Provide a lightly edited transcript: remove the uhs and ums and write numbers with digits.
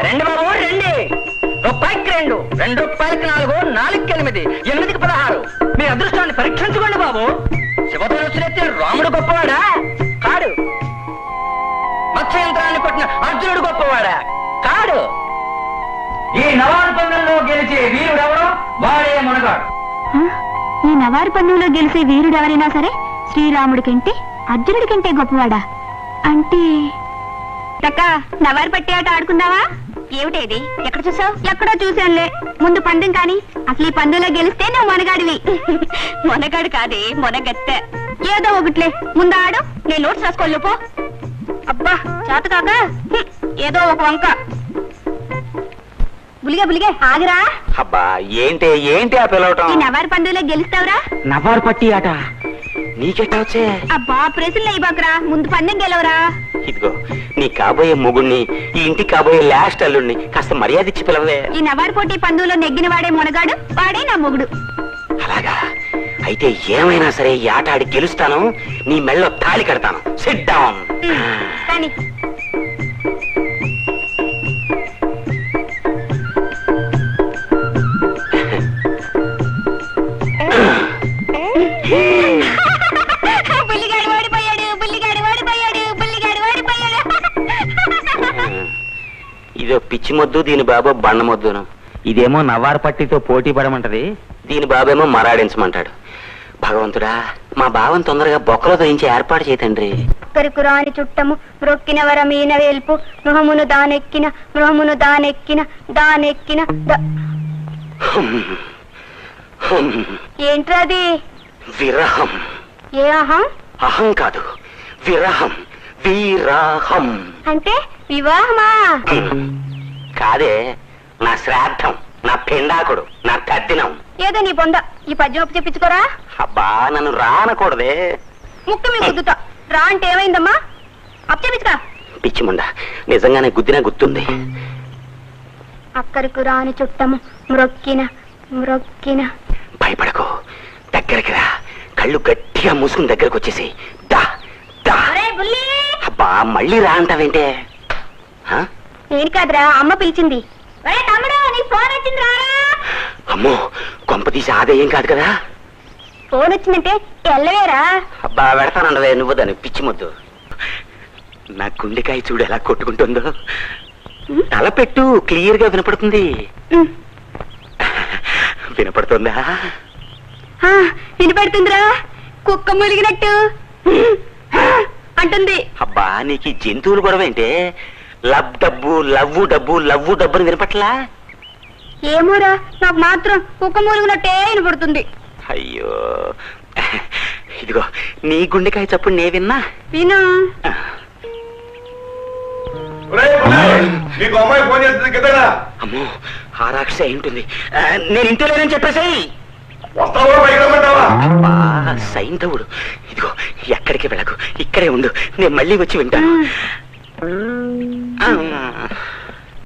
రెండు బాబు రండి. రూపాయికి 2, 2 రూపాయలకి 4, 4కి 8, 8కి 16. మీ అదృష్టాన్ని పరీక్షించుకోండి బాబు. శివధనుసులెత్తే రాముడు గొప్పవాడా? కాడు. మత్స్య యంత్రాన్ని కొట్టిన అర్జునుడు గొప్పవాడా? కాడు. ఈ నవారు పందెంలో గెలిచే వీరుడెవరో వాడే మునగాడు. ఈ నవారు పందెంలో గెలిచే వీరుడెవరైనా సరే శ్రీరాముడి కంటే అర్జునుడి కంటే గొప్పవాడా? అంటే చక్క నవారు పట్టి ఆట ఆడుకుందావా? ఏమిటేది? ఎక్కడ చూసావు? ఎక్కడో చూశానులే. ముందు పందెం కానీ. అసలు ఈ పందెంలో గెలిస్తే నువ్వు మొనగాడివి. మొనగాడు కాదే, మొనగత్తె. ఏదో ఒకట్లే, ముందు ఆడు. నేను నోట్స్ రాసుకోవాలి పో. అబ్బా చేత కాక ఏదో ఒక వంక. బులిగే ఆగిరా. అబ్బా ఏంటి ఆ పిలవటం? ఈ నవారు పందెంలో గెలుస్తావురా? నవారు పట్టి ఆట నీకెట్టా వచ్చే? అబ్బా ప్రశ్నలు అయ్యబాకరా, ముందు పందెం గెలవరా. ఇదిగో నీ కాబోయే మొగుణ్ణి, ఈ ఇంటికి కాబోయే లాస్ట్ అల్లుడిని కాస్త మర్యాద ఇచ్చి పిలవే. ఈ నవారు పోటీ పందులో నెగ్గిన వాడే మునగాడు, వాడే నా మొగుడు. అలాగా? అయితే ఏమైనా సరే ఈ ఆట ఆడి గెలుస్తాను, నీ మెళ్ళో తాళి కడతాను. SIT down. కానీ బుల్లిగాడు ఓడిపోయాడు. ఇదో పిచ్చి మొద్దు, దీని బాబు బండ మొద్దును. ఇదేమో నవారు పట్టితో పోటీ పడమంటది, దీని బాబేమో మరాడించమంటాడు. భగవంతుడా, మా బావని తొందరగా బొక్కలో తోయించి ఏర్పాటు చేయతండ్రి. కరుకురాని చుట్టము మ్రొక్కిన వరమీన వేల్పు మృహమును దానెక్కిన ఏంట్రది? విరహం. ఏ అహం? అహం కాదు, విరహం. వీరాహం అంటే వివాహమా? కాదే, నా శ్రాద్ధం, నా పిండాకుడు, నా తద్దినం. ఏదో నీ పొంద. ఈ పద్యం ఒప్పు చెప్పించుకోరా. అబ్బా నన్ను రానకూడదే. ముక్కు మీ గుద్దుతా. రా అంటే ఏమైందమ్మా? అప్పు చెప్పించుకా. పిచ్చిముండా, నిజంగానే గుద్దినా గుర్తుంది. అక్కడికి రాని చుట్టము మ్రొక్కిన. భయపడకు, దగ్గరికి రా. కళ్ళు గట్టిగా మూసుకుని దగ్గరకు వచ్చేసి దా దా. అబ్బా మళ్ళీ రా అంటావేంటే? నేను కాదురా, అమ్మ పిలిచింది. ఫోన్ వచ్చింది రారా. అమ్మో, కొంప తీసి ఆదాయం కాదు కదా. ఫోన్ వచ్చిందంటే ఎల్లవేరా. అబ్బా పెడతానండవే నువ్వు దాన్ని పిచ్చి మొద్దు. నా గుండెకాయ చూడు ఎలా కొట్టుకుంటుందో. తలపెట్టు, క్లియర్ గా వినపడుతుంది. వినపడుతుందా? వినపడుతుందిరా, కుక్క ములిగినట్టు అంటుంది. అబ్బా నీకు జంతువులు గొడవ ఏంటే? లవ్వు డబ్బు అని వినపట్లా? ఏమోరా, నాకు మాత్రం కుక్క మూలుగునట్టే వినపడుతుంది. అయ్యో, ఇదిగో నీ గుండెకాయ చప్పుడు నే విన్నా. విను. అమ్మో, ఆ రాక్షస అయి ఉంటుంది. నేను ఇంట్లో లేనని చెప్పేసాయి. సైంధవుడు, ఇదిగో ఎక్కడికి వెళ్ళకు, ఇక్కడే ఉండు, నేను మళ్ళీ వచ్చి వింటాను.